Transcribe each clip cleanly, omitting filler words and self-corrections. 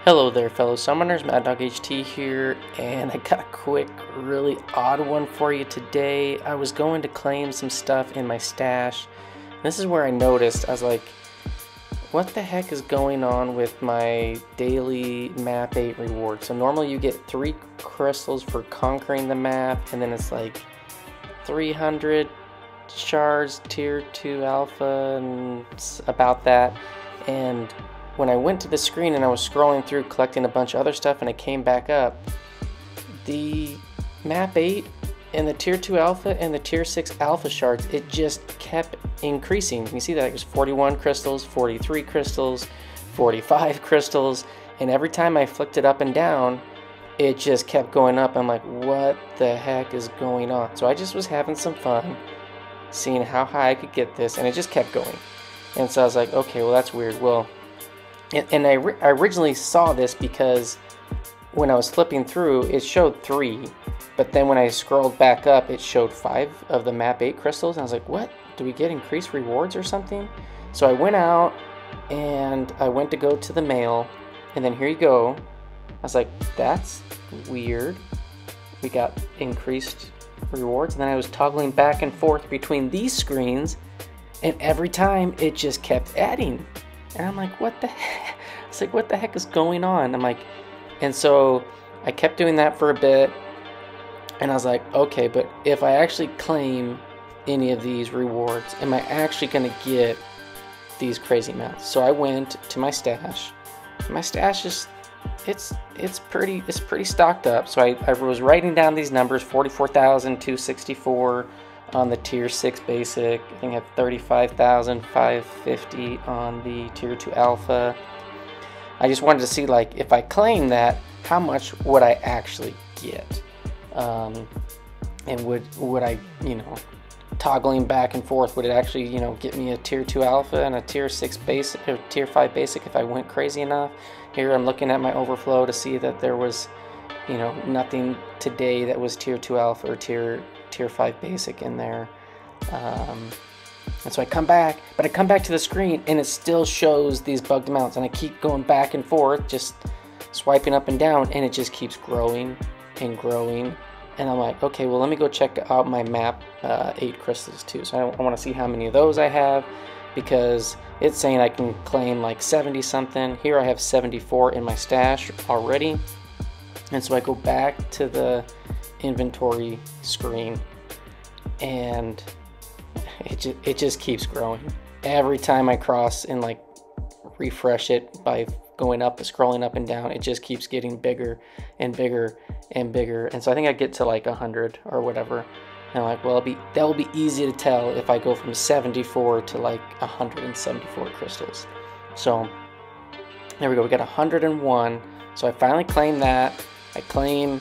Hello there, fellow summoners. MaddDogHT here, and I got a quick, really odd one for you today. I was going to claim some stuff in my stash. This is where I noticed, I was like, what the heck is going on with my daily map 8 reward? So normally you get 3 crystals for conquering the map, and then it's like 300 shards, tier 2 alpha, and about that. And when I went to the screen and I was scrolling through collecting a bunch of other stuff and I came back up, the map 8 and the tier 2 alpha and the tier 6 alpha shards, it just kept increasing. You see that it was 41 crystals, 43 crystals, 45 crystals, and every time I flicked it up and down, it just kept going up. I'm like, what the heck is going on? So I just was having some fun seeing how high I could get this, and it just kept going. And so I was like, okay, well, that's weird. Well, and I originally saw this because when I was flipping through, it showed 3, but then when I scrolled back up, it showed 5 of the map 8 crystals, and I was like, what? Do we get increased rewards or something? So I went out, and I went to go to the mail, and then here you go. I was like, that's weird. We got increased rewards, and then I was toggling back and forth between these screens, and every time it just kept adding. And I'm like, what the heck? It's like, what the heck is going on? I'm like, and so I kept doing that for a bit, and I was like, okay, but if I actually claim any of these rewards, am I actually going to get these crazy amounts? So I went to my stash. My stash is, it's pretty stocked up. So I was writing down these numbers: 44,264 on the tier 6 basic. I think I have 35,550 on the tier 2 alpha. I just wanted to see, like, if I claim that, how much would I actually get? And would I, toggling back and forth, would it actually, get me a tier 2 alpha and a tier 6 basic or tier 5 basic if I went crazy enough? Here I'm looking at my overflow to see that there was, nothing today that was tier 2 alpha or tier 5 basic in there. And so I come back, but I come back to the screen and it still shows these bugged amounts, and I keep going back and forth, just swiping up and down, and it just keeps growing and growing. And I'm like, okay, well, let me go check out my map 8 crystals too. So I want to see how many of those I have, because it's saying I can claim like 70 something. Here I have 74 in my stash already. And so I go back to the inventory screen, and it just keeps growing. Every time I cross and like refresh it by going up, scrolling up and down, it just keeps getting bigger and bigger and bigger. And so I think I get to like 100 or whatever, and I'm like, well, that will be easy to tell if I go from 74 to like 174 crystals. So there we go, we got 101. So I finally claim that. I claim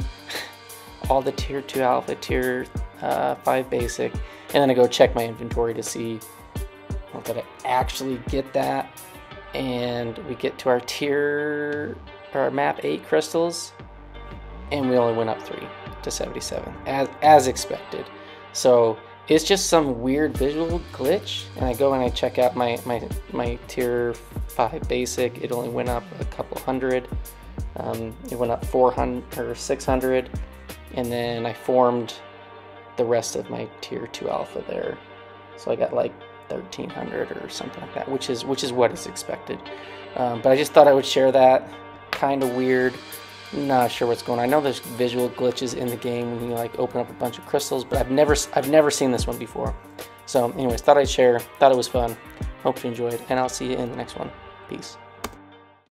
all the tier 2 alpha, tier 5 basic, and then I go check my inventory to see that I actually get that. And we get to our map 8 crystals, and we only went up 3 to 77 as expected. So it's just some weird visual glitch, and I go and I check out my tier 5 basic. It only went up a couple hundred. It went up 400 or 600, and then I formed the rest of my tier 2 alpha there. So I got like 1,300 or something like that, which is what is expected. But I just thought I would share that. Kind of weird. Not sure what's going on. I know there's visual glitches in the game when you like open up a bunch of crystals, but I've never seen this one before. So anyways, thought I'd share. Thought it was fun. Hope you enjoyed, and I'll see you in the next one. Peace.